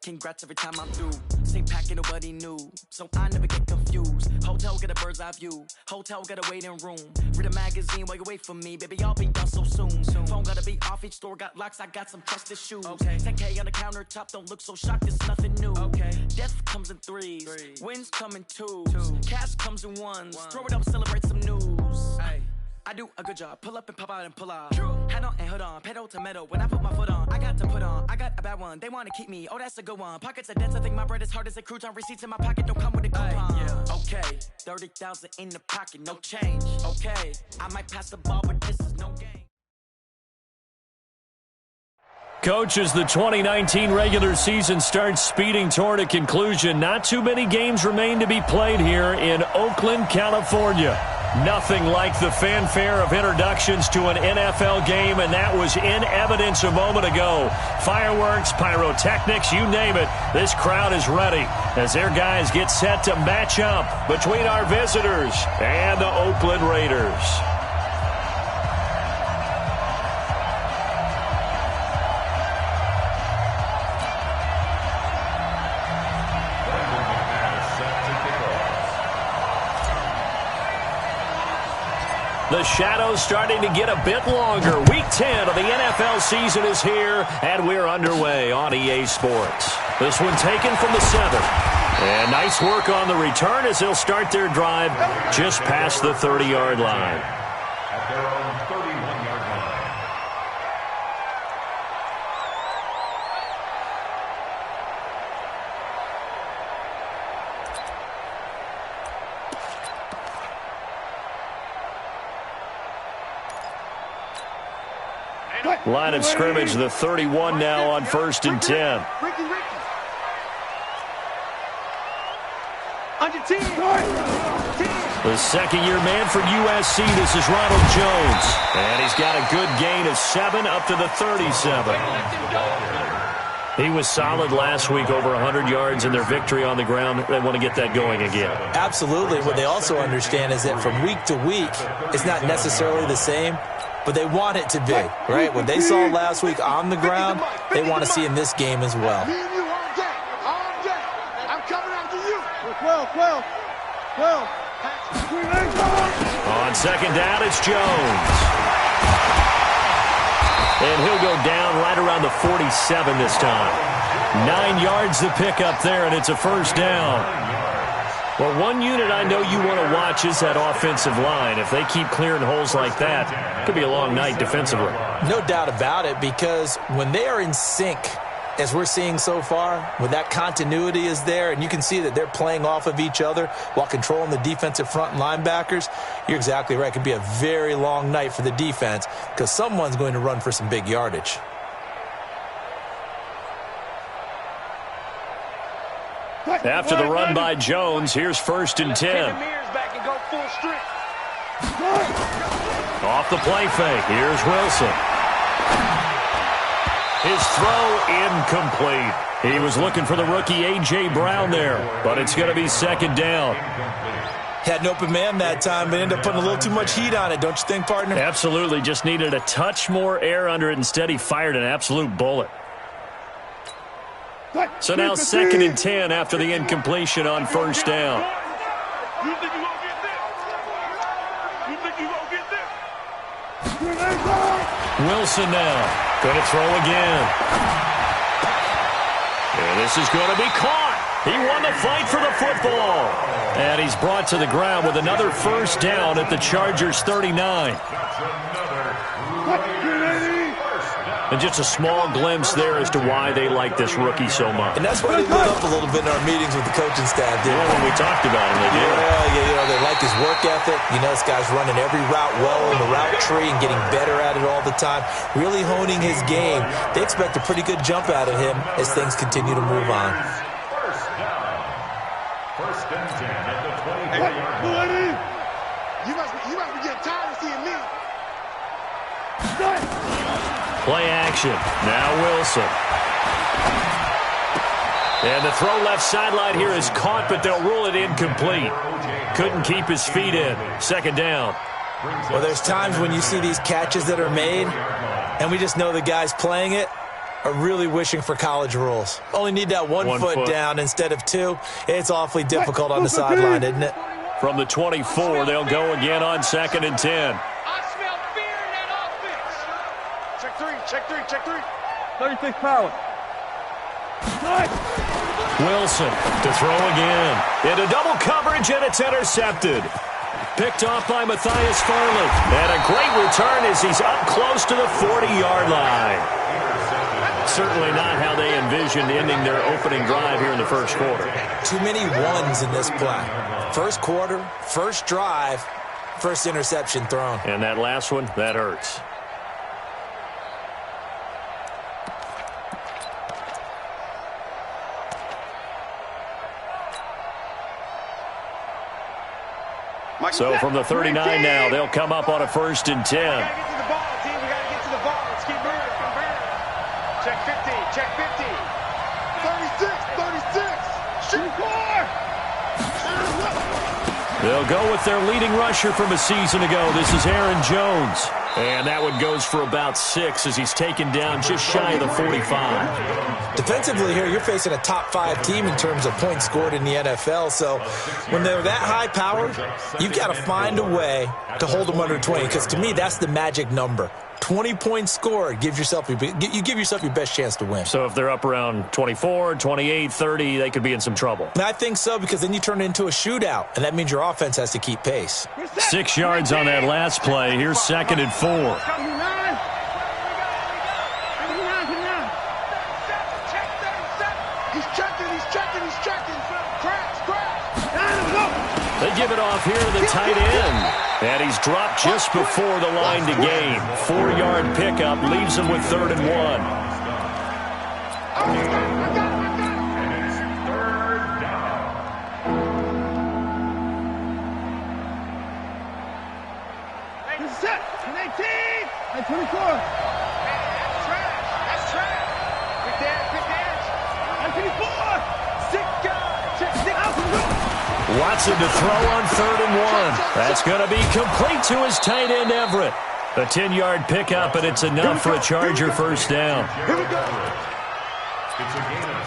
congrats every time I'm through. Same packet, nobody knew, so I never get confused. Hotel, get a bird's eye view. Hotel, got a waiting room. Read a magazine while you wait for me, baby, I'll be done so soon. Phone gotta be off, each store got locks, I got some trusted shoes. 10K on the countertop, don't look so shocked, it's nothing new. Death comes in threes, wins come in twos. Cash comes in ones, throw it up, celebrate some news. I do a good job, pull up and pop out and pull out. Head on and hood on, pedal to metal. When I put my foot on, I got to put on. I got a bad one, they wanna keep me, oh that's a good one. Pockets are dense, I think my bread is hard as a crouton. Receipts in my pocket don't come with a coupon. Okay, 30,000 in the pocket, no change. Okay, I might pass the ball, but this is no game. Coach, as the 2019 regular season starts speeding toward a conclusion, not too many games remain to be played here in Oakland, California. Nothing like the fanfare of introductions to an NFL game, and that was in evidence a moment ago. Fireworks, pyrotechnics, you name it. This crowd is ready as their guys get set to match up between our visitors and the Oakland Raiders. The shadow's starting to get a bit longer. Week 10 of the NFL season is here, and we're underway on EA Sports. This one taken from the 7. And nice work on the return as they'll start their drive just past the 30-yard line. At their own 31-yard line. Line of scrimmage, the 31 now on 1st and 10. The second-year man for USC, this is Ronald Jones. And he's got a good gain of 7 up to the 37. He was solid last week, over 100 yards in their victory on the ground. They want to get that going again. Absolutely. What they also understand is that from week to week, it's not necessarily the same, but they want it to be, right? What they saw last week on the ground, they want to see in this game as well. Me and you all day. I'm coming after you. 12. On second down, it's Jones. And he'll go down right around the 47 this time. 9 yards to pick up there, and it's a first down. Well, one unit I know you want to watch is that offensive line. If they keep clearing holes like that, it could be a long night defensively. No doubt about it, because when they are in sync, as we're seeing so far, when that continuity is there, and you can see that they're playing off of each other while controlling the defensive front and linebackers, you're exactly right. It could be a very long night for the defense because someone's going to run for some big yardage. After the run by Jones, here's 1st and 10. Off the play fake, here's Wilson. His throw incomplete. He was looking for the rookie A.J. Brown there, but it's going to be second down. Had an open man that time, but ended up putting a little too much heat on it, don't you think, partner? Absolutely, just needed a touch more air under it. Instead, he fired an absolute bullet. So now 2nd and 10 after the incompletion on 1st down. You think you gonna get this? Wilson now. Going to throw again. And this is going to be caught. He won the fight for the football. And he's brought to the ground with another first down at the Chargers' 39. And just a small glimpse there as to why they like this rookie so much. And that's why they lit up a little bit in our meetings with the coaching staff, didn't they? When we talked about him, they did. Yeah, they like his work ethic. You know, this guy's running every route well in the route tree and getting better at it all the time, really honing his game. They expect a pretty good jump out of him as things continue to move on. First and 10 at the 23-yard line. You must be getting tired of seeing me. Play action. Now Wilson. And the throw left sideline here is caught, but they'll rule it incomplete. Couldn't keep his feet in. Second down. Well, there's times when you see these catches that are made, and we just know the guy's playing it, are really wishing for college rules. Only need that one foot down instead of two. It's awfully difficult on the sideline, isn't it? From the 24, they'll go again on 2nd and 10. I smell fear in that offense. Check three, check three, check three. 36 power. Wilson to throw again. Into double coverage, and it's intercepted. Picked off by Matthias Farley. And a great return as he's up close to the 40-yard line. Certainly not how they envisioned ending their opening drive here in the first quarter. Too many ones in this play. First quarter, first drive, first interception thrown. And that last one, that hurts. So from the 39 now, they'll come up on a 1st and 10. We gotta get to the ball, team. We gotta get to the ball. Let's keep moving. Check 50. Check 50. 36. 36. Shoot 4. They'll go with their leading rusher from a season ago. This is Aaron Jones. And that one goes for about 6 as he's taken down just shy of the 45. Defensively here, you're facing a top 5 team in terms of points scored in the NFL. So when they're that high powered, you've got to find a way to hold them under 20. Because to me, that's the magic number. 20 points scored, you give yourself your best chance to win. So if they're up around 24, 28, 30, they could be in some trouble. And I think so, because then you turn it into a shootout, and that means your offense has to keep pace. 6 yards on that last play. Here's 2nd and 4. He's checking. Crash. They give it off here to the tight end. And he's dropped just before the line to gain. 4-yard pickup leaves him with 3rd and 1. This is set. 18. And 24. That's trash. Quick dance. And 24. 6 guys. Check 6. Watson to throw on 3rd and 1. That's going to be complete to his tight end, Everett. A 10-yard pickup, and it's enough for a Charger first down.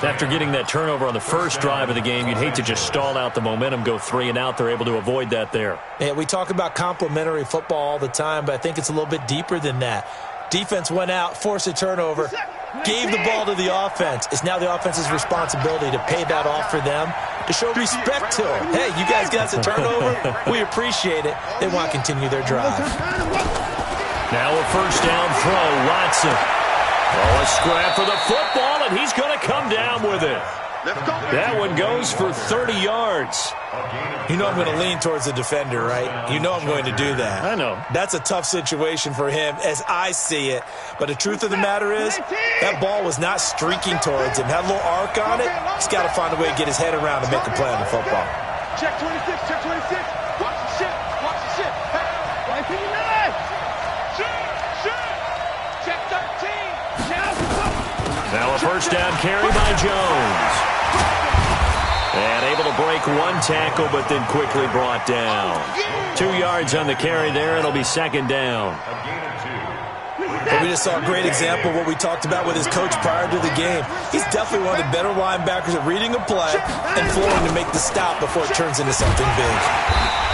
After getting that turnover on the first drive of the game, you'd hate to just stall out the momentum, go 3 and out. They're able to avoid that there. Yeah, we talk about complementary football all the time, but I think it's a little bit deeper than that. Defense went out, forced a turnover, gave the ball to the offense. It's now the offense's responsibility to pay that off for them, to show respect to them. Hey, you guys got a turnover? We appreciate it. They want to continue their drive. Now a first down throw, Watson. Oh, a scrap for the football, and he's going to come down with it. That one goes for 30 yards. You know I'm going to lean towards the defender, right? You know I'm going to do that. I know. That's a tough situation for him as I see it. But the truth of the matter is, that ball was not streaking towards him. Had a little arc on it. He's got to find a way to get his head around and make a play on the football. Check 26. Watch the shit. Hey. 19. Check 13. Now a first down carry by Jones. And able to break one tackle, but then quickly brought down. 2 yards on the carry there. It'll be 2nd down. But we just saw a great example of what we talked about with his coach prior to the game. He's definitely one of the better linebackers at reading a play and flowing to make the stop before it turns into something big.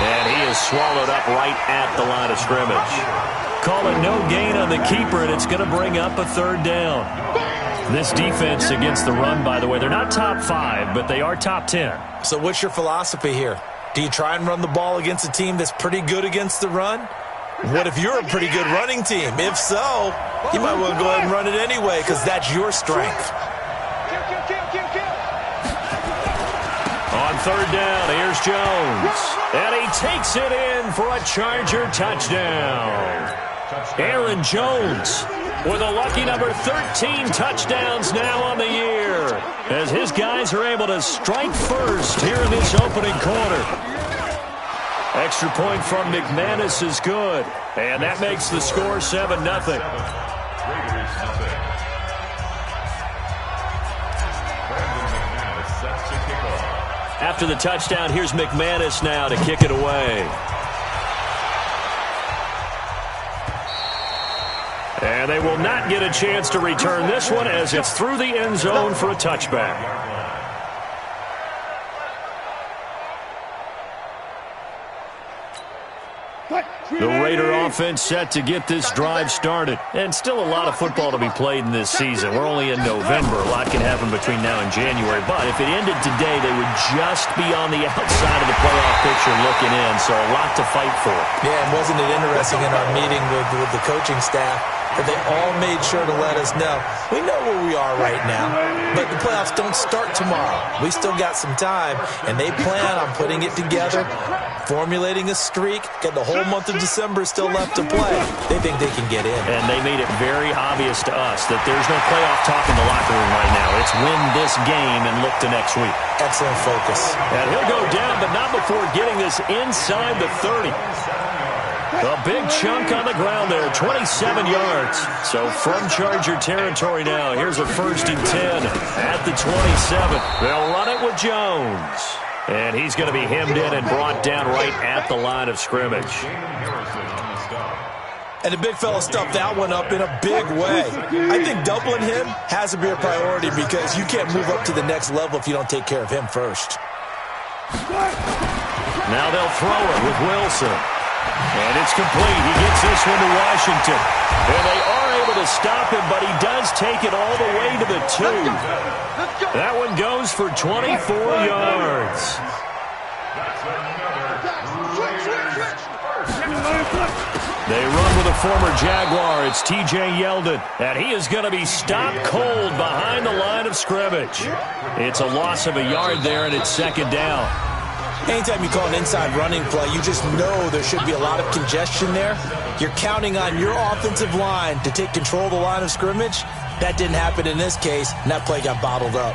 And he is swallowed up right at the line of scrimmage. Call it no gain on the keeper, and it's going to bring up a 3rd down. This defense against the run, by the way, they're not top 5, but they are top 10. So what's your philosophy here? Do you try and run the ball against a team that's pretty good against the run? What if you're a pretty good running team? If so, you might want to go ahead and run it anyway because that's your strength. On 3rd down, here's Jones. And he takes it in for a Charger touchdown. Aaron Jones with a lucky number 13 touchdowns now on the year, as his guys are able to strike first here in this opening quarter. Extra point from McManus is good, and that makes the score 7-0. After the touchdown, here's McManus now to kick it away. And And they will not get a chance to return this one as it's through the end zone for a touchback. The Raider offense set to get this drive started. And still a lot of football to be played in this season. We're only in November. A lot can happen between now and January. But if it ended today, they would just be on the outside of the playoff picture looking in. So a lot to fight for. Yeah, and wasn't it interesting in our meeting with the coaching staff that they all made sure to let us know, we know where we are right now, but the playoffs don't start tomorrow. We still got some time, and they plan on putting it together, formulating a streak, got the whole month of December still left to play. They think they can get in. And they made it very obvious to us that there's no playoff talk in the locker room right now. It's win this game and look to next week. Excellent focus. And he'll go down, but not before getting this inside the 30. A big chunk on the ground there, 27 yards. So from Charger territory now, here's a 1st and 10 at the 27. They'll run it with Jones. And he's going to be hemmed in and brought down right at the line of scrimmage. And the big fella stuffed that one up in a big way. I think doubling him has to be a priority because you can't move up to the next level if you don't take care of him first. Now they'll throw it with Wilson. And it's complete. He gets this one to Washington. And they are able to stop him, but he does take it all the way to the 2. That one goes for 24 yards. They run with a former Jaguar. It's T.J. Yeldon. And he is going to be stopped cold behind the line of scrimmage. It's a loss of a yard there, and it's 2nd down. Anytime you call an inside running play, you just know there should be a lot of congestion there. You're counting on your offensive line to take control of the line of scrimmage. That didn't happen in this case, and that play got bottled up.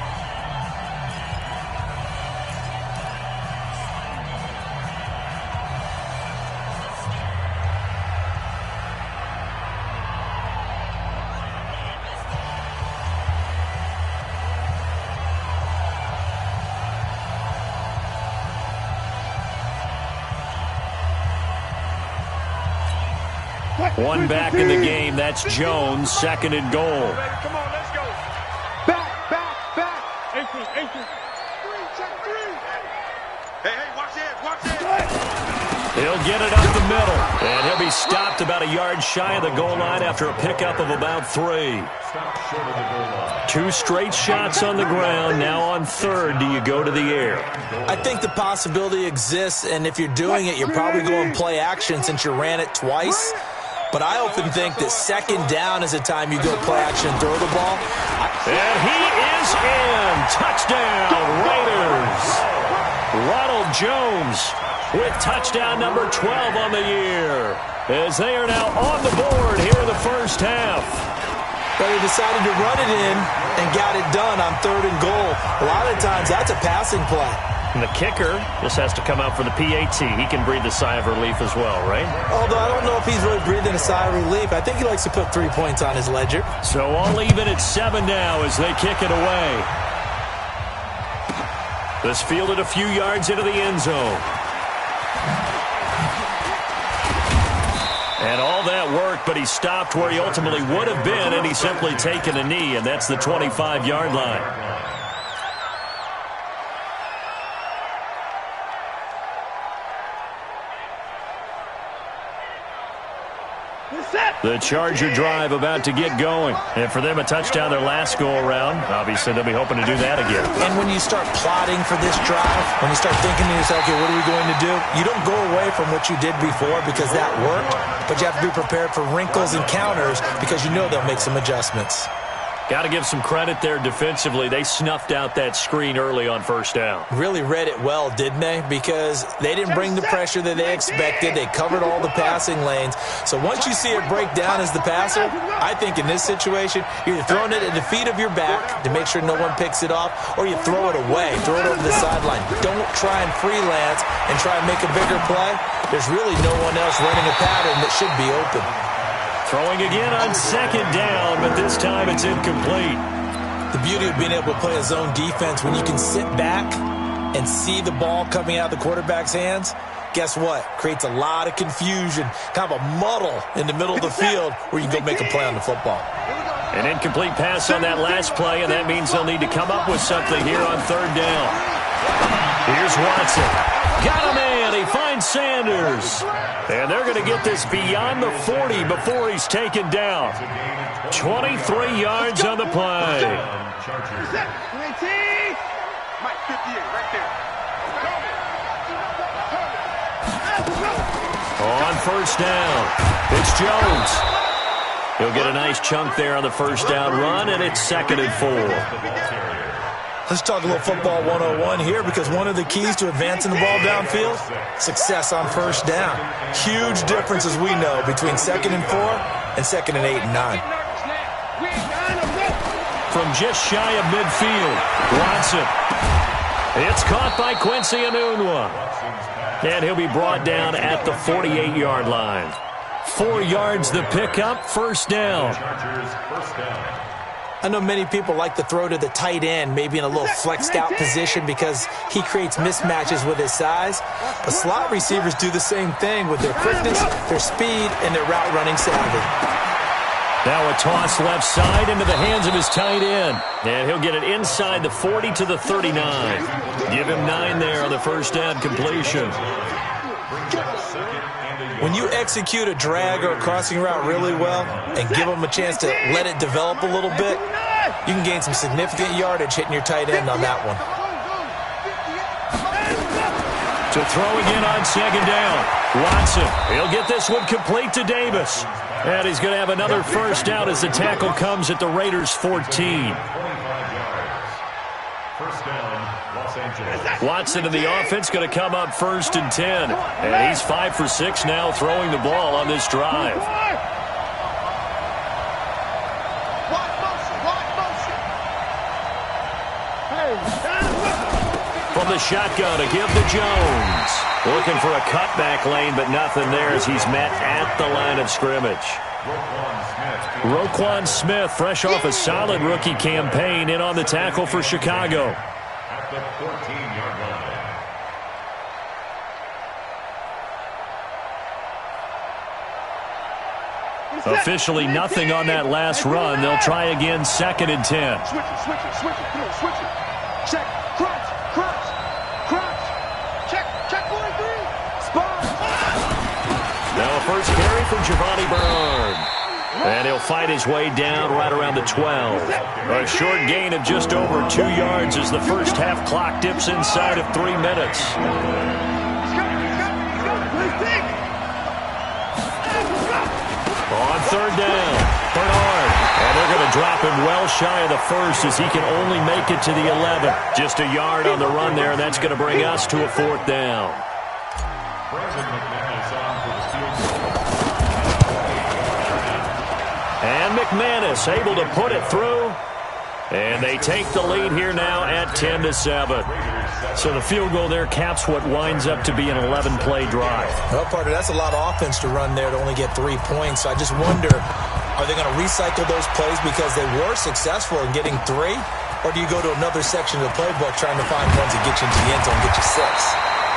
One back in the game. That's Jones. 2nd and goal. Come on, let's go. Back. 18. 3, check 3. Hey, watch it. He'll get it up the middle. And he'll be stopped about a yard shy of the goal line after a pickup of about 3. 2 straight shots on the ground. Now on 3rd, do you go to the air? I think the possibility exists, and if you're doing it, you're probably going play action since you ran it twice. But I often think that 2nd down is the time you go play action and throw the ball. And he is in. Touchdown, Raiders. Ronald Jones with touchdown number 12 on the year, as they are now on the board here in the first half. But he decided to run it in and got it done on 3rd and goal. A lot of times that's a passing play. And the kicker just has to come out for the PAT. He can breathe a sigh of relief as well, right? Although I don't know if he's really breathing a sigh of relief. I think he likes to put 3 points on his ledger. So all even at 7 now as they kick it away. This fielded a few yards into the end zone. And all that work, but he stopped where he ultimately would have been, and he's simply taken a knee, and that's the 25-yard line. The Charger drive about to get going. And for them, a touchdown their last go-around. Obviously, they'll be hoping to do that again. And when you start plotting for this drive, when you start thinking to yourself, okay, what are we going to do? You don't go away from what you did before because that worked, but you have to be prepared for wrinkles and counters because you know they'll make some adjustments. Got to give some credit there defensively. They snuffed out that screen early on 1st down. Really read it well, didn't they? Because they didn't bring the pressure that they expected. They covered all the passing lanes. So once you see it break down as the passer, I think in this situation, you're either throwing it at the feet of your back to make sure no one picks it off, or you throw it away, throw it over the sideline. Don't try and freelance and try and make a bigger play. There's really no one else running a pattern that should be open. Throwing again on 2nd down, but this time it's incomplete. The beauty of being able to play a zone defense when you can sit back and see the ball coming out of the quarterback's hands, guess what? Creates a lot of confusion, kind of a muddle in the middle of the field where you can go make a play on the football. An incomplete pass on that last play, and that means they'll need to come up with something here on third down. Here's Watson. Got a man. He finds Sanders. And they're going to get this beyond the 40 before he's taken down. 23 yards on the play. Mike, 58, right there. On first down, it's Jones. He'll get a nice chunk there on the first down run, and it's 2nd and 4. Let's talk a little football 101 here, because one of the keys to advancing the ball downfield, success on first down. Huge difference, as we know, between 2nd and 4 and 2nd and 8 and 9. From just shy of midfield, Watson. It's caught by Quincy Enunwa. And he'll be brought down at the 48-yard line. 4 yards the pickup, first down. I know many people like to throw to the tight end, maybe in a little flexed out position because he creates mismatches with his size. But slot receivers do the same thing with their quickness, their speed, and their route running savvy. Now a toss left side into the hands of his tight end. And he'll get it inside the 40 to the 39. Give him 9 there on the first down completion. When you execute a drag or a crossing route really well and give them a chance to let it develop a little bit, you can gain some significant yardage hitting your tight end on that one. To throw again on second down. Watson, he'll get this one complete to Davis. And he's going to have another first down as the tackle comes at the Raiders' 14. Watson in the offense going to come up 1st and 10. And he's 5 for 6 now throwing the ball on this drive. From the shotgun to give to Jones. Looking for a cutback lane, but nothing there as he's met at the line of scrimmage. Roquan Smith, fresh off a solid rookie campaign, in on the tackle for Chicago. At the 14-yard line. Officially nothing on that last run. They'll try again 2nd and 10. Switch it. Check, crunch. Check 43. Spot. Now a first carry from Giovanni Bernard. And he'll fight his way down right around the 12. A short gain of just over 2 yards as the first half clock dips inside of 3 minutes. On third down, Bernard. And they're going to drop him well shy of the first as he can only make it to the 11. Just a yard on the run there, and that's going to bring us to a 4th down. And McManus able to put it through. And they take the lead here now at 10-7. So the field goal there caps what winds up to be an 11-play drive. Well, partner, that's a lot of offense to run there to only get 3 points. So I just wonder, are they going to recycle those plays because they were successful in getting 3? Or do you go to another section of the playbook trying to find ones that get you into the end zone and get you 6?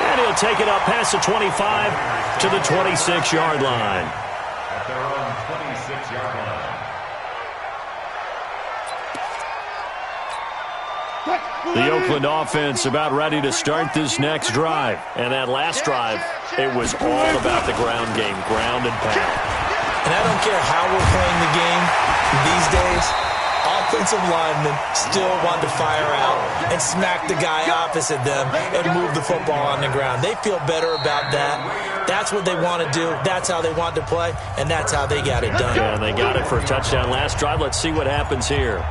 And he'll take it up past the 25 to the 26-yard line. At their own 26-yard line. The Oakland offense about ready to start this next drive. And that last drive, it was all about the ground game, ground and pound. And I don't care how we're playing the game these days, offensive linemen still want to fire out and smack the guy opposite them and move the football on the ground. They feel better about that. That's what they want to do. That's how they want to play, and that's how they got it done. Yeah, and they got it for a touchdown last drive. Let's see what happens here.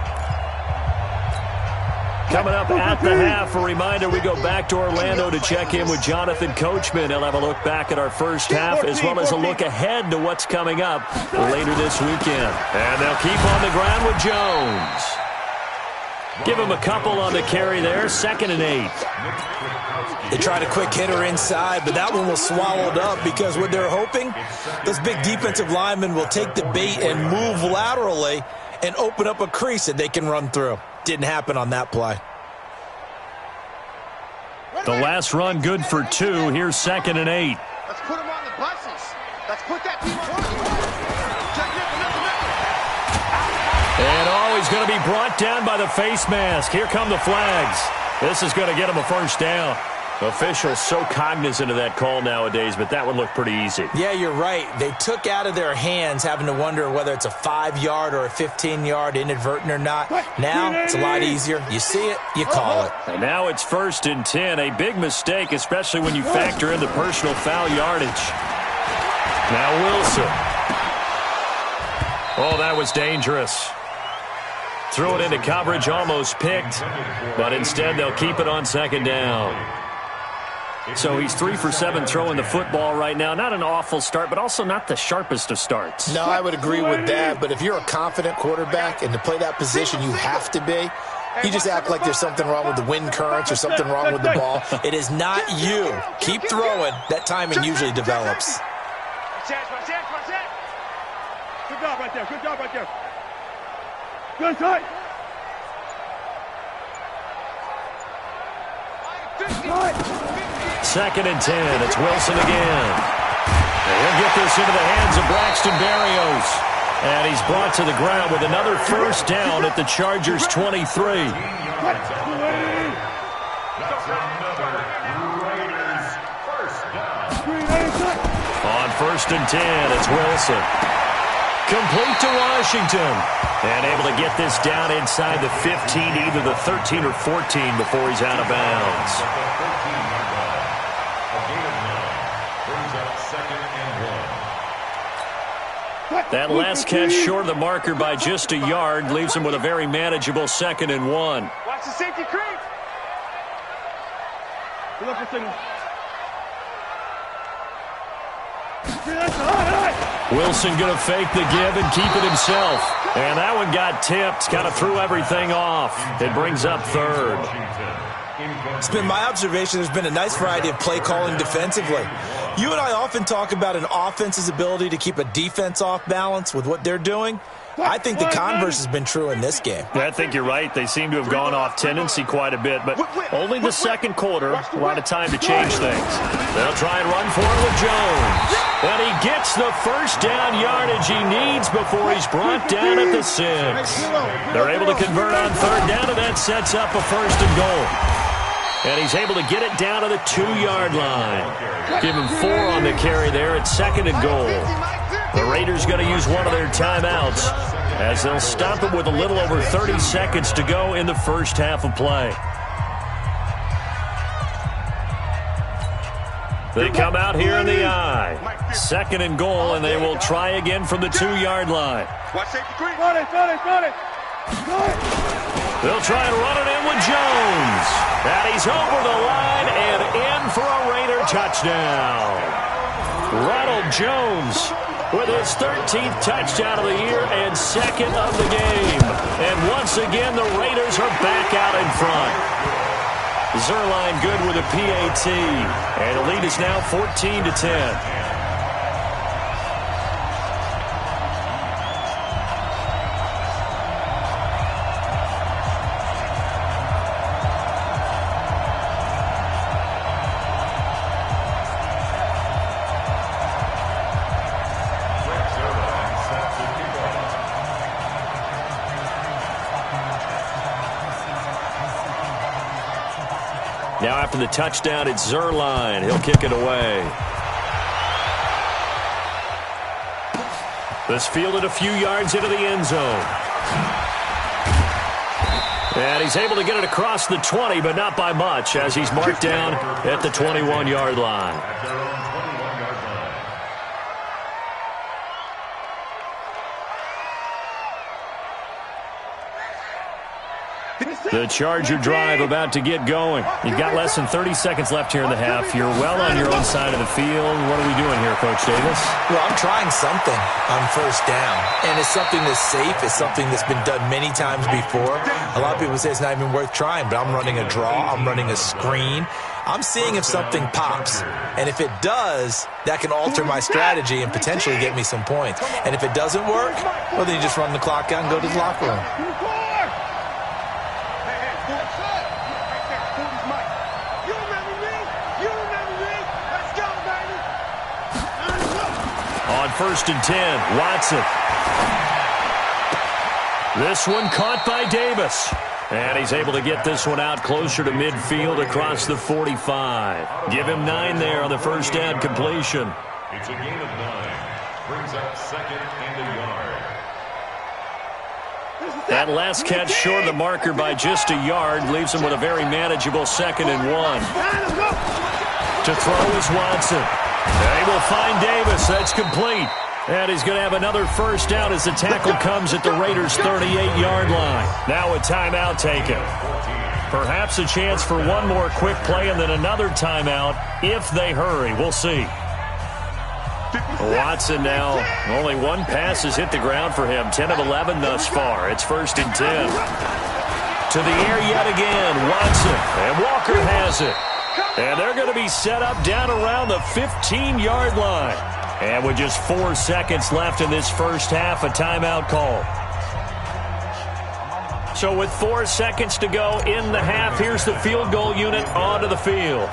Coming up at the half, a reminder, we go back to Orlando to check in with Jonathan Coachman. He'll have a look back at our first half as well as a look ahead to what's coming up later this weekend. And they'll keep on the ground with Jones. Give him a couple on the carry there, 2nd and 8. They tried a quick hitter inside, but that one was swallowed up because what they're hoping, those big defensive linemen will take the bait and move laterally and open up a crease that they can run through. Didn't happen on that play. The last run good for 2. Here's 2nd and 8. Let's put them on the buses. Let's put that team on. And he's going to be brought down by the face mask. Here come the flags. This is going to get him a first down. Officials so cognizant of that call nowadays, but that one looked pretty easy. Yeah, you're right. They took out of their hands having to wonder whether it's a 5-yard or a 15-yard inadvertent or not. Now it's a lot easier. You see it, you call it. And now it's 1st and 10. A big mistake, especially when you factor in the personal foul yardage. Now Wilson. Oh, that was dangerous. Threw it into coverage, almost picked, but instead they'll keep it on 2nd down. So he's 3 for 7 throwing the football right now. Not an awful start, but also not the sharpest of starts. No, I would agree with that, but if you're a confident quarterback and to play that position you have to be, you just act like there's something wrong with the wind currents or something wrong with the ball. It is not you. Keep throwing. That timing usually develops. Good job right there. Good job right there. Good side. Second and 10. It's Wilson again. And he'll get this into the hands of Braxton Berrios. And he's brought to the ground with another first down at the Chargers' 23. On 1st and 10, it's Wilson. Complete to Washington. And able to get this down inside the 15, either the 13 or 14 before he's out of bounds. That last catch short of the marker by just a yard leaves him with a very manageable 2nd and 1. Watch the safety creep. Good luck for signal. Wilson going to fake the give and keep it himself. And that one got tipped, kind of threw everything off. It brings up 3rd. It's been my observation there's been a nice variety of play calling defensively. You and I often talk about an offense's ability to keep a defense off balance with what they're doing. I think the converse has been true in this game. I think you're right. They seem to have gone off tendency quite a bit, but only the 2nd quarter, a lot of time to change things. They'll try and run for it with Jones. And he gets the first down yardage he needs before he's brought down at the 6. They're able to convert on 3rd down, and that sets up a 1st and goal. And he's able to get it down to the 2-yard line. Give him 4 on the carry there at 2nd and goal. The Raiders going to use one of their timeouts as they'll stop it with a little over 30 seconds to go in the first half of play. They come out here in the I. 2nd and goal, and they will try again from the 2-yard line. They'll try and run it in with Jones. And he's over the line and in for a Raider touchdown. Ronald Jones with his 13th touchdown of the year and 2nd of the game. And once again, the Raiders are back out in front. Zerline good with a PAT. And the lead is now 14-10. Now after the touchdown, it's Zerline. He'll kick it away. This fielded a few yards into the end zone. And he's able to get it across the 20, but not by much, as he's marked down at the 21-yard line. The Charger drive about to get going. You've got less than 30 seconds left here in the half. You're well on your own side of the field. What are we doing here, Coach Davis? Well, I'm trying something on 1st down. And it's something that's safe. It's something that's been done many times before. A lot of people say it's not even worth trying, but I'm running a draw. I'm running a screen. I'm seeing if something pops. And if it does, that can alter my strategy and potentially get me some points. And if it doesn't work, well, then you just run the clock out and go to the locker room. 1st and 10. Watson. This one caught by Davis. And he's able to get this one out closer to midfield across the 45. Give him 9 there on the first down completion. It's a gain of 9. Brings up 2nd and a yard. That last catch short of the marker by just a yard leaves him with a very manageable 2nd and 1. To throw is Watson. They will find Davis. That's complete. And he's going to have another first down as the tackle comes at the Raiders' 38-yard line. Now a timeout taken. Perhaps a chance for one more quick play and then another timeout if they hurry. We'll see. Watson now, only one pass has hit the ground for him. 10 of 11 thus far. It's 1st and 10. To the air yet again, Watson. And Walker has it. And they're going to be set up down around the 15-yard line. And with just 4 seconds left in this first half, a timeout call. So with 4 seconds to go in the half, here's the field goal unit onto the field.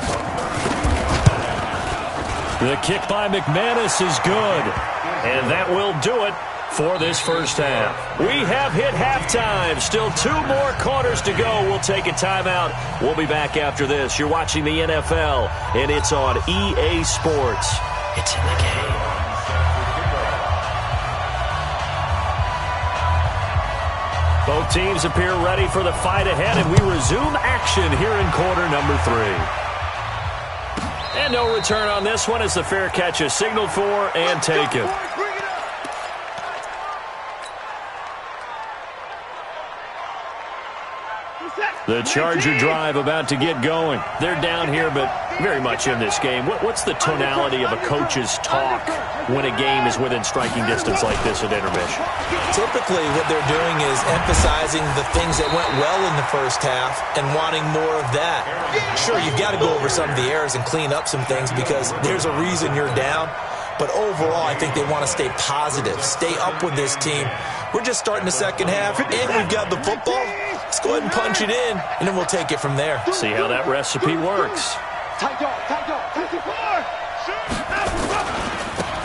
The kick by McManus is good. And that will do it for this first half. We have hit halftime. Still 2 more quarters to go. We'll take a timeout. We'll be back after this. You're watching the NFL, and it's on EA Sports. It's in the game. Both teams appear ready for the fight ahead, and we resume action here in quarter number 3. And no return on this one as the fair catch is signaled for and taken. The Charger drive about to get going. They're down here, but very much in this game. What's the tonality of a coach's talk when a game is within striking distance like this at intermission? Typically, what they're doing is emphasizing the things that went well in the first half and wanting more of that. Sure, you've got to go over some of the errors and clean up some things because there's a reason you're down. But overall, I think they want to stay positive, stay up with this team. We're just starting the second half, and we've got the football. Let's go ahead and punch it in, and then we'll take it from there. See how that recipe works.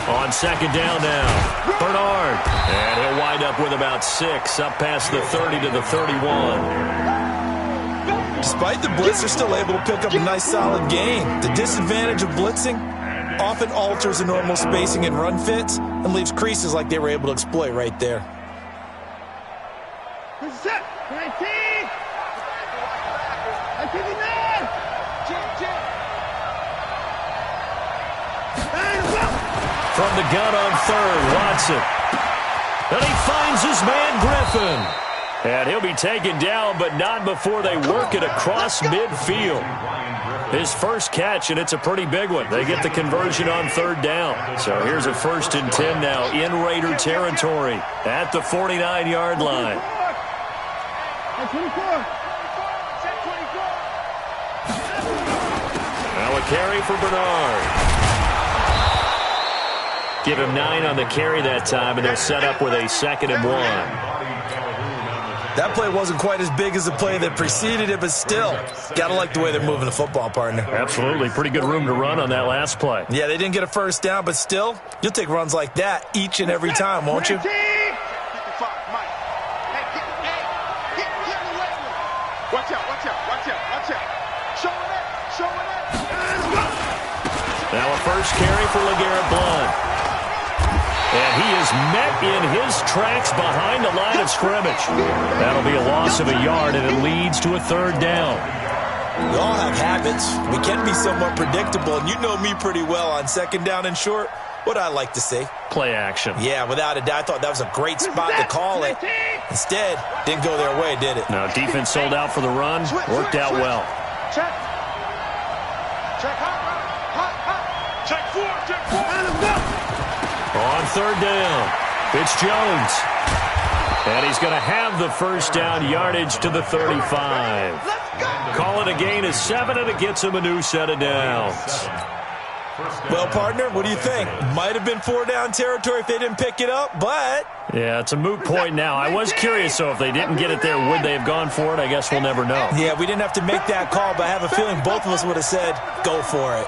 On second down now, Bernard. And he'll wind up with about 6, up past the 30 to the 31. Despite the blitz, they're still able to pick up a nice solid gain. The disadvantage of blitzing often alters the normal spacing and run fits and leaves creases like they were able to exploit right there. From the gun on third, Watson. And he finds his man, Griffin. And he'll be taken down, but not before they work it across midfield. His first catch, and it's a pretty big one. They get the conversion on third down. So here's a 1st and 10 now in Raider territory at the 49-yard line. Now a carry for Bernard. Give him 9 on the carry that time, and they're set up with a 2nd and 1. That play wasn't quite as big as the play that preceded it, but still, got to like the way they're moving the football, partner. Absolutely. Pretty good room to run on that last play. Yeah, they didn't get a first down, but still, you'll take runs like that each and every time, won't you? Watch out. Show it up. Now a first carry for LeGarrette Blount. And he is met in his tracks behind the line of scrimmage. That'll be a loss of a yard, and it leads to a 3rd down. We all have habits. We can be somewhat predictable, and you know me pretty well on 2nd down and short. What I like to say? Play action. Yeah, without a doubt. I thought that was a great spot to call it. Instead, didn't go their way, did it? No, defense sold out for the run. Worked out well. Check. Check 4. On 3rd down, it's Jones. And he's going to have the first down, yardage to the 35. Call it a gain of 7, and it gets him a new set of downs. Well, partner, what do you think? Might have been 4-down territory if they didn't pick it up, but... Yeah, it's a moot point now. I was curious, so if they didn't get it there, would they have gone for it? I guess we'll never know. Yeah, we didn't have to make that call, but I have a feeling both of us would have said, go for it.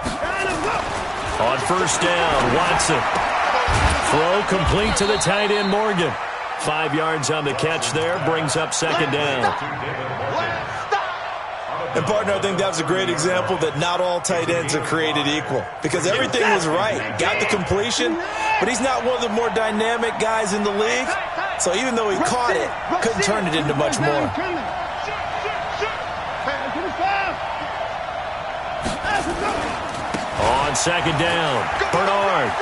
On 1st down, Watson. Throw complete to the tight end, Morgan. 5 yards on the catch there, brings up second down. And, partner, I think that was a great example that not all tight ends are created equal, because everything was right. Got the completion, but he's not one of the more dynamic guys in the league. So even though he caught it, couldn't turn it into much more. On second down, Bernard.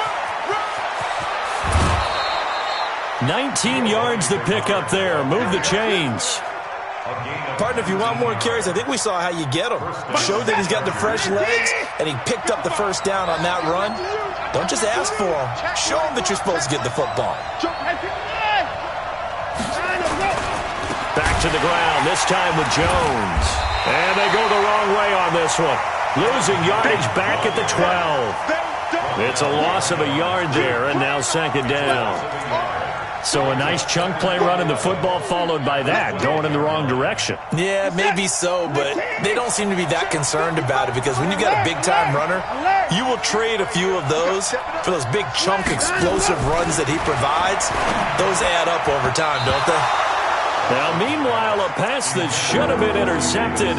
19 yards to pick up there. Move the chains. Partner, if you want more carries, I think we saw how you get him. Showed that he's got the fresh legs, and he picked up the first down on that run. Don't just ask for him. Show him that you're supposed to get the football. Back to the ground, this time with Jones. And they go the wrong way on this one. Losing yardage back at the 12. It's a loss of a yard there, and now second down. So a nice chunk play running the football followed by that, going in the wrong direction. Yeah, maybe so, but they don't seem to be that concerned about it, because when you've got a big-time runner, you will trade a few of those for those big chunk explosive runs that he provides. Those add up over time, don't they? Now, meanwhile, a pass that should have been intercepted,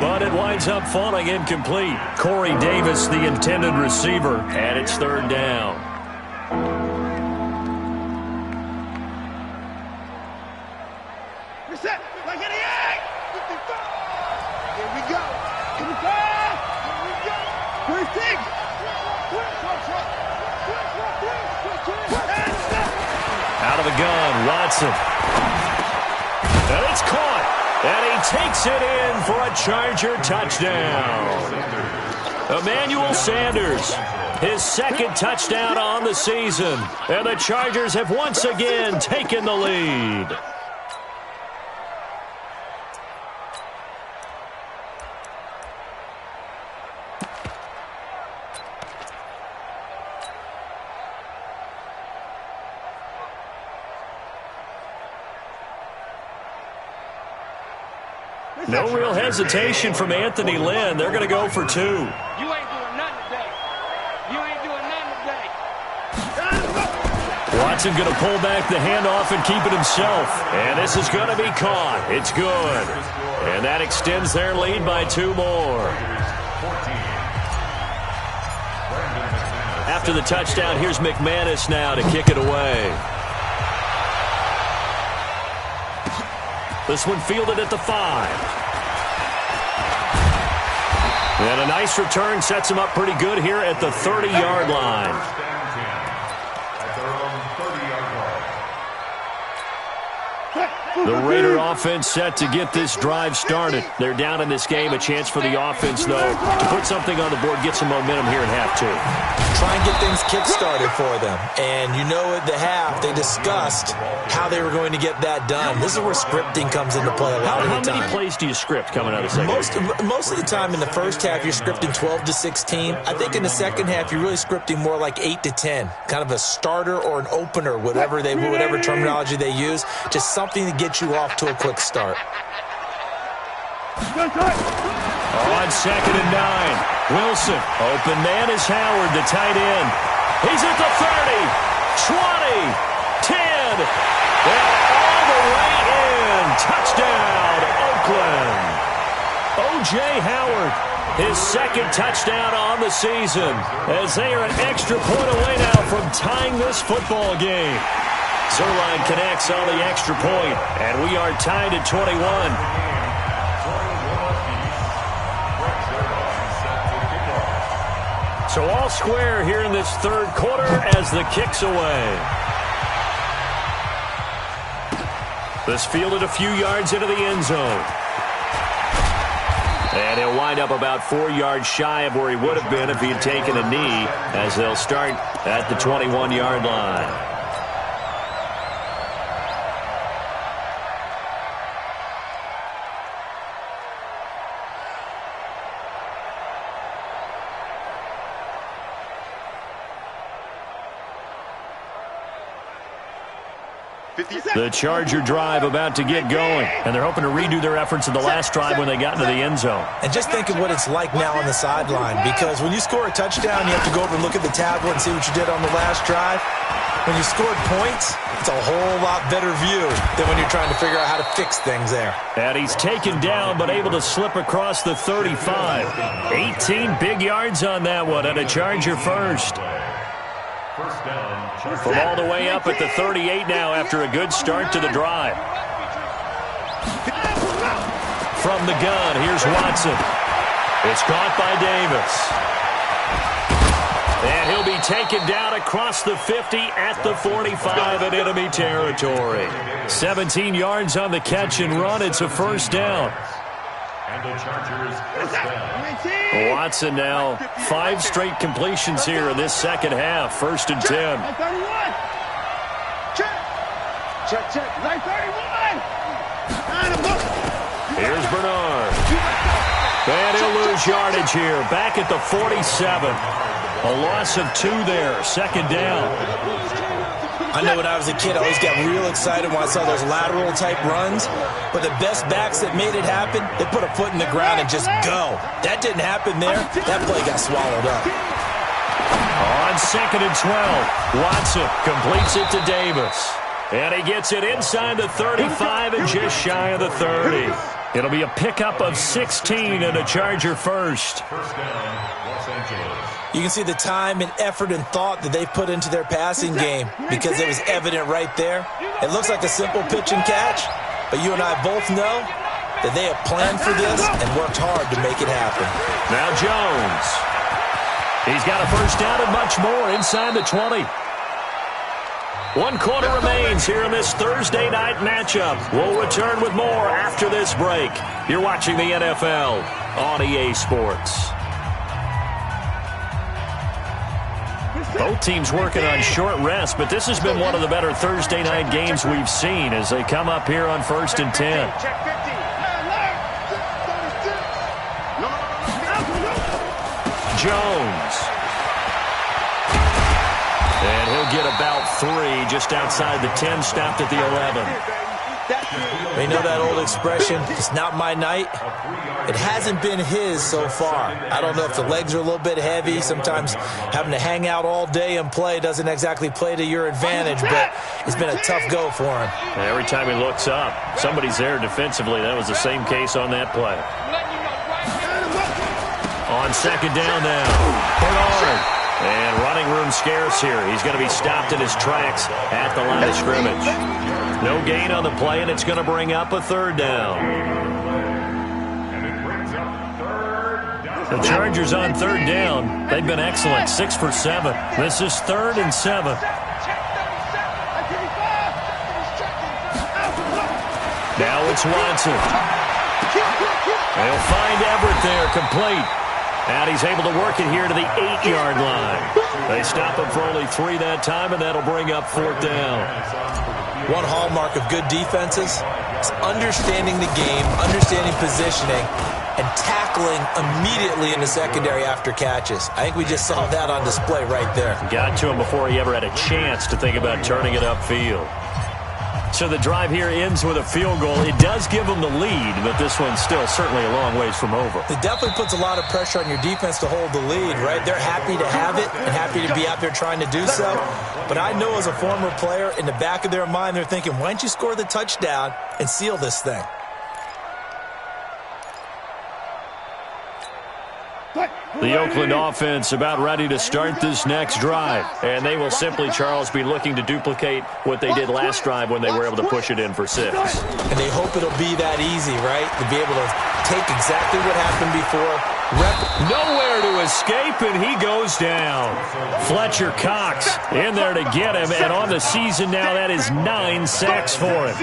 but it winds up falling incomplete. Corey Davis, the intended receiver, and it's third down. Reset. Like any egg. 55. Here we go. 55. Here we go. 36. Out of the gun, Watson. And it's caught. And he takes it in for a Charger touchdown. Emmanuel Sanders, his second touchdown on the season. And the Chargers have once again taken the lead. No real hesitation from Anthony Lynn. They're going to go for 2. You ain't doing nothing today. You ain't doing nothing today. Watson going to pull back the handoff and keep it himself. And this is going to be caught. It's good. And that extends their lead by 2 more. After the touchdown, here's McManus now to kick it away. This one fielded at the 5. And a nice return sets him up pretty good here at the 30-yard line. The Raider offense set to get this drive started. They're down in this game. A chance for the offense, though, to put something on the board, get some momentum here in half 2. Try and get things kick-started for them. And you know at the half, they discussed how they were going to get that done. This is where scripting comes into play a lot of the time. How many plays do you script coming out of the second? Most of the time in the first half, you're scripting 12 to 16. I think in the second half, you're really scripting more like 8 to 10. Kind of a starter or an opener, whatever terminology they use. Just something to get you off to a quick start. On second and 9, Wilson. Open man is Howard, the tight end. He's at the 30, 20, 10, and all the way in. Touchdown, Oakland. O.J. Howard, his second touchdown on the season, as they are an extra point away now from tying this football game. Zerline connects on the extra point, and we are tied at 21. So all square here in this third quarter as the kick's away. This fielded a few yards into the end zone. And he'll wind up about 4 yards shy of where he would have been if he had taken a knee, as they'll start at the 21-yard line. The Charger drive about to get going, and they're hoping to redo their efforts in the last drive when they got into the end zone. And just think of what it's like now on the sideline, because when you score a touchdown, you have to go over and look at the tablet and see what you did on the last drive. When you scored points, it's a whole lot better view than when you're trying to figure out how to fix things there. And he's taken down but able to slip across the 35. 18 big yards on that one, and a Charger first. From all the way up at the 38 now after a good start to the drive. From the gun, here's Watson. It's caught by Davis. And he'll be taken down across the 50 at the 45 in enemy territory. 17 yards on the catch and run. It's a first down. And the Chargers first down. Watson now 5 straight completions here in this second half. First and 10. Check. Like 31. Here's Bernard. And he'll lose yardage here. Back at the 47. A loss of 2 there. Second down. I know when I was a kid, I always got real excited when I saw those lateral-type runs. But the best backs that made it happen, they put a foot in the ground and just go. That didn't happen there. That play got swallowed up. On second and 12, Watson completes it to Davis. And he gets it inside the 35 and just shy of the 30. It'll be a pickup of 16 and a Charger first. First down, Los Angeles. You can see the time and effort and thought that they put into their passing game because it was evident right there. It looks like a simple pitch and catch, but you and I both know that they have planned for this and worked hard to make it happen. Now Jones. He's got a first down and much more inside the 20. 1 quarter remains here in this Thursday night matchup. We'll return with more after this break. You're watching the NFL on EA Sports. Both teams working on short rest, but this has been one of the better Thursday night games we've seen as they come up here on first and 10. Jones. And he'll get about 3 just outside the 10, stopped at the 11. You know that old expression, it's not my night? It hasn't been his so far. I don't know if the legs are a little bit heavy. Sometimes having to hang out all day and play doesn't exactly play to your advantage, but it's been a tough go for him. Every time he looks up, somebody's there defensively. That was the same case on that play. On second down now, Bernard. And running room scarce here. He's going to be stopped in his tracks at the line of scrimmage. No gain on the play, and it's going to bring up a third down. And it brings up third down. The Chargers on third down. They've been excellent, 6 for 7. This is 3rd and 7. Now it's Watson. They'll find Everett there, complete. And he's able to work it here to the 8-yard line. They stop him for only 3 that time, and that'll bring up 4th down. One hallmark of good defenses is understanding the game, understanding positioning, and tackling immediately in the secondary after catches. I think we just saw that on display right there. Got to him before he ever had a chance to think about turning it upfield. So the drive here ends with a field goal. It does give them the lead, but this one's still certainly a long ways from over. It definitely puts a lot of pressure on your defense to hold the lead, right? They're happy to have it and happy to be out there trying to do so. But I know as a former player, in the back of their mind, they're thinking, why don't you score the touchdown and seal this thing? The Oakland offense about ready to start this next drive. And they will simply, Charles, be looking to duplicate what they did last drive when they were able to push it in for 6. And they hope it'll be that easy, right? To be able to take exactly what happened before. Nowhere to escape, and he goes down. Fletcher Cox in there to get him, and on the season now, that is 9 sacks for him.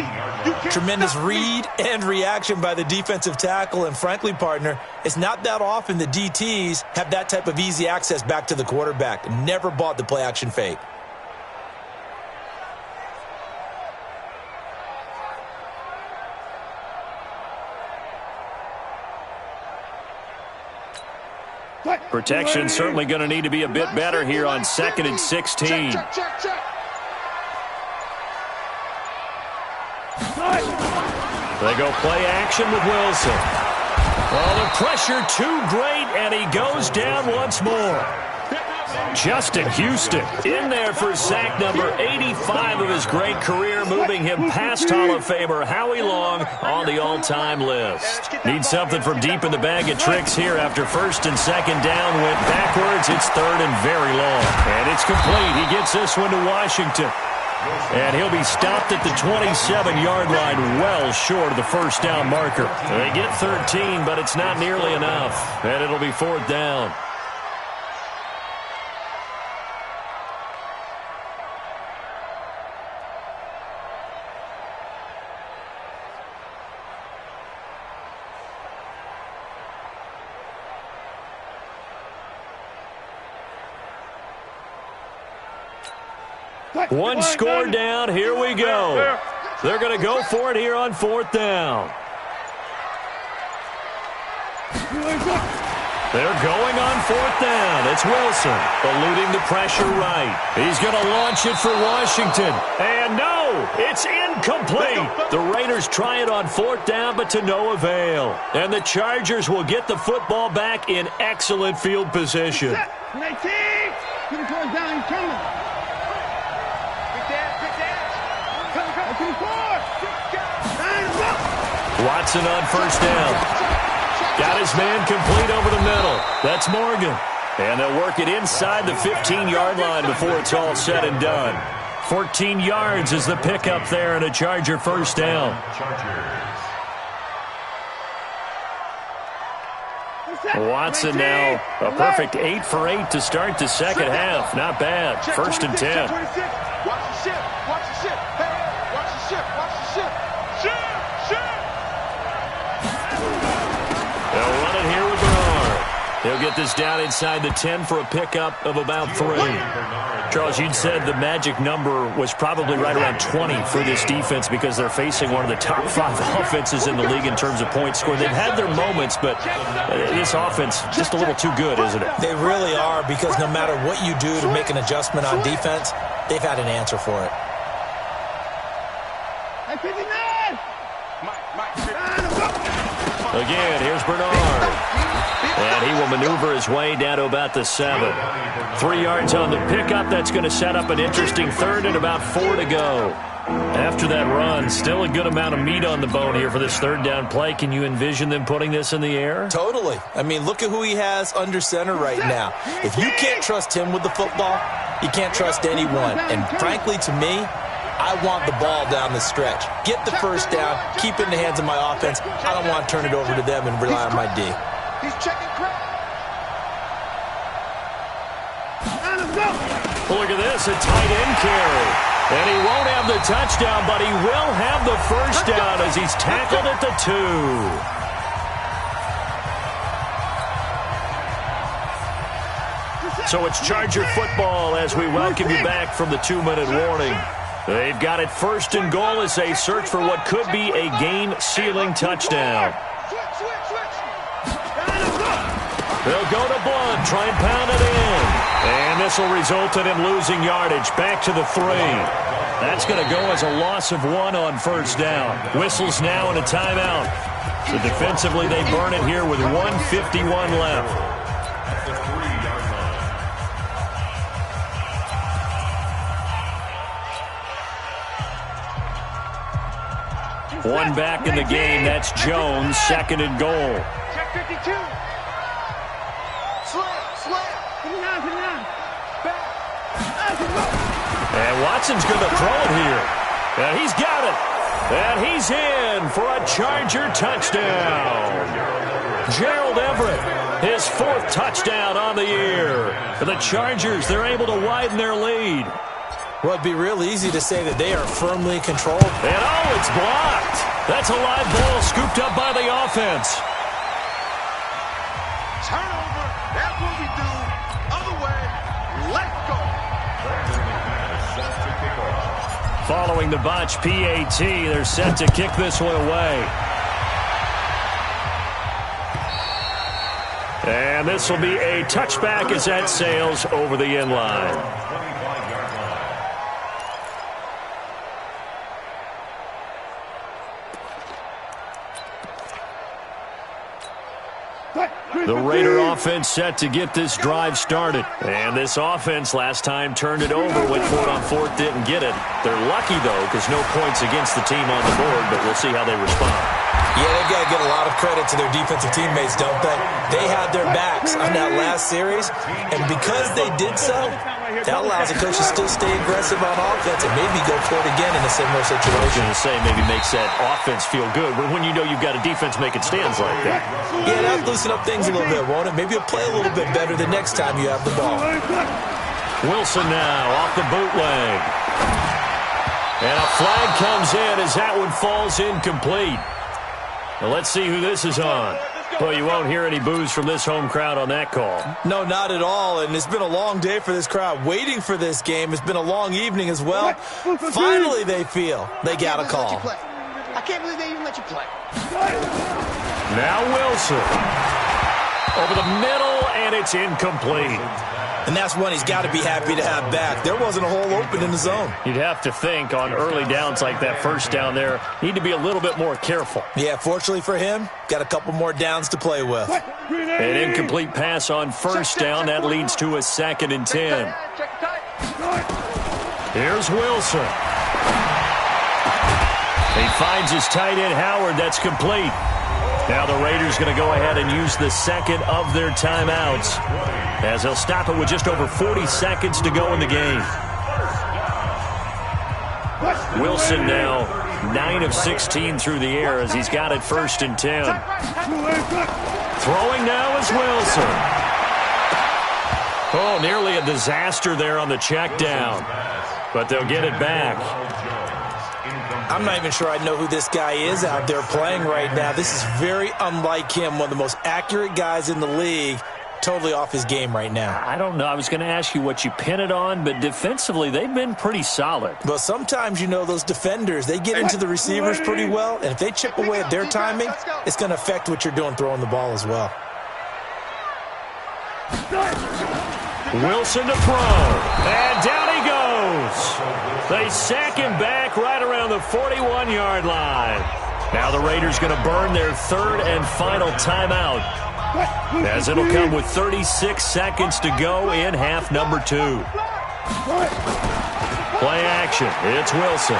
Tremendous read and reaction by the defensive tackle, and frankly, partner, it's not that often the DTs have that type of easy access back to the quarterback. Never bought the play-action fake. Protection certainly going to need to be a bit better here on 2nd and 16. They go play action with Wilson. Oh, the pressure too great, and he goes down once more. Justin Houston in there for sack number 85 of his great career, moving him past Hall of Famer Howie Long on the all-time list. Needs something from deep in the bag of tricks here after first and second down went backwards. It's third and very long. And it's complete. He gets this one to Washington. And he'll be stopped at the 27-yard line, well short of the first down marker. They get 13, but it's not nearly enough. And it'll be fourth down. One score down. Here we go. They're going to go for it here on fourth down. They're going on fourth down. It's Wilson eluding the pressure right. He's going to launch it for Washington. And no, it's incomplete. The Raiders try it on fourth down, but to no avail. And the Chargers will get the football back in excellent field position. 19. Down, he's coming. Watson on first down. Got his man complete over the middle. That's Morgan. And they'll work it inside the 15-yard line before it's all said and done. 14 yards is the pickup there and a Charger first down. Watson now a perfect 8 for 8 to start the second half. Not bad. First and 10. Watch the ship. Watch the ship. Hey, watch the ship. Watch the ship. They'll run it here with Bernard. He'll get this down inside the 10 for a pickup of about 3. Charles, you'd said the magic number was probably right around 20 for this defense because they're facing one of the top 5 offenses in the league in terms of points scored. They've had their moments, but this offense just a little too good, isn't it? They really are, because no matter what you do to make an adjustment on defense, they've had an answer for it. Again, here's Bernard. And he will maneuver his way down to about the 7. 3 yards on the pickup. That's going to set up an interesting third and about 4 to go. After that run, still a good amount of meat on the bone here for this third down play. Can you envision them putting this in the air? Totally. I mean, look at who he has under center right now. If you can't trust him with the football, you can't trust anyone. And frankly, to me, I want the ball down the stretch. Get the first down, keep it in the hands of my offense. I don't want to turn it over to them and rely on my D. He's checking crack. Look at this, a tight end carry. And he won't have the touchdown, but he will have the first down as he's tackled at the 2. So it's Charger football as we welcome you back from the 2-minute warning. They've got it first and goal as they search for what could be a game-sealing touchdown. They'll go to Blunt, try and pound it in. And this will result in him losing yardage back to the 3. That's going to go as a loss of 1 on first down. Whistles now and a timeout. So defensively, they burn it here with 1:51 left. One back in the game. That's Jones, second and goal. Check 52. Slam. And Watson's going to throw it here. And he's got it. And he's in for a Charger touchdown. Gerald Everett, his 4th touchdown on the year. For the Chargers, they're able to widen their lead. Well, it'd be real easy to say that they are firmly controlled. And oh, it's blocked. That's a live ball scooped up by the offense. Turnover. That's what we do. Other way. Let's go. Following the botch PAT, they're set to kick this one away. And this will be a touchback as that sails over the end line. The Raider offense set to get this drive started. And this offense last time turned it over, went for it on fourth, didn't get it. They're lucky, though, because no points against the team on the board, but we'll see how they respond. Yeah, they've got to get a lot of credit to their defensive teammates, don't they? They had their backs on that last series, and because they did so, that allows the coach to still stay aggressive on offense and maybe go for it again in a similar situation. I was going to say maybe makes that offense feel good, but when you know you've got a defense making stands like that. Yeah, that'll loosen up things a little bit, won't it? Maybe you'll play a little bit better the next time you have the ball. Wilson now off the bootleg. And a flag comes in as that one falls incomplete. Now let's see who this is on. Well, you won't hear any boos from this home crowd on that call. No, not at all, and it's been a long day for this crowd waiting for this game. It's been a long evening as well. Finally, they feel they got a call. I can't believe they even let you play. Now Wilson. Over the middle, and it's incomplete. And that's one he's got to be happy to have back. There wasn't a hole open in the zone. You'd have to think on early downs like that first down there, need to be a little bit more careful. Yeah, fortunately for him, got a couple more downs to play with. An incomplete pass on first down. That leads to a 2nd and 10. Here's Wilson. He finds his tight end, Howard. That's complete. Now the Raiders going to go ahead and use the second of their timeouts, as they'll stop it with just over 40 seconds to go in the game. Wilson now 9 of 16 through the air as he's got it 1st and 10. Throwing now is Wilson. Oh, nearly a disaster there on the check down, but they'll get it back. I'm not even sure I know who this guy is out there playing right now. This is very unlike him, one of the most accurate guys in the league. Totally off his game right now. I don't know. I was going to ask you what you pin it on, but defensively, they've been pretty solid. But sometimes, you know, those defenders, they get into the receivers pretty well, and if they chip away at their timing, it's going to affect what you're doing throwing the ball as well. Wilson to throw, and down he goes. They sack him back right around the 41-yard line. Now the Raiders going to burn their 3rd and final timeout, as it'll come with 36 seconds to go in half number 2. Play action. It's Wilson.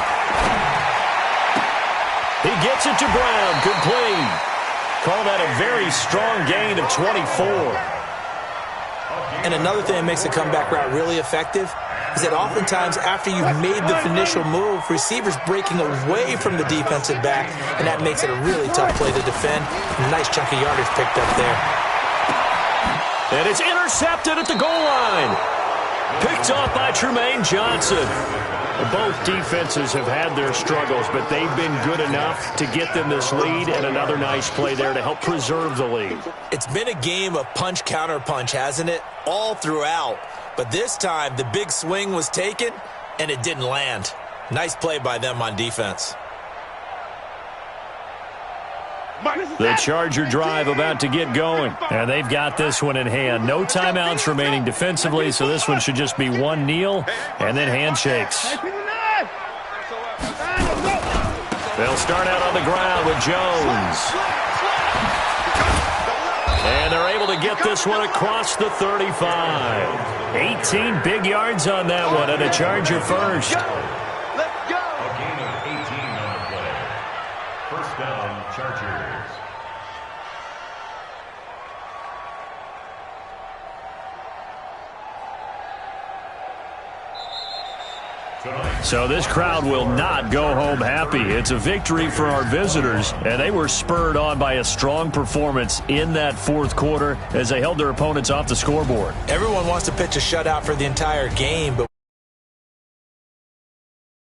He gets it to Brown. Complete. Call that a very strong gain of 24. And another thing that makes the comeback route really effective is that oftentimes after you've made the initial move, receivers breaking away from the defensive back, and that makes it a really tough play to defend. And a nice chunk of yardage picked up there. And it's intercepted at the goal line. Picked off by Trumaine Johnson. Both defenses have had their struggles, but they've been good enough to get them this lead, and another nice play there to help preserve the lead. It's been a game of punch-counter-punch, hasn't it? All throughout. But this time, the big swing was taken, and it didn't land. Nice play by them on defense. The Charger drive about to get going, and they've got this one in hand. No timeouts remaining defensively, so this one should just be one kneel and then handshakes. They'll start out on the ground with Jones. And they're able to get this one across the 35. 18 big yards on that one, and a Charger first. A gain of 18 on the play. First down, Chargers. So this crowd will not go home happy. It's a victory for our visitors, and they were spurred on by a strong performance in that 4th quarter as they held their opponents off the scoreboard. Everyone wants to pitch a shutout for the entire game, but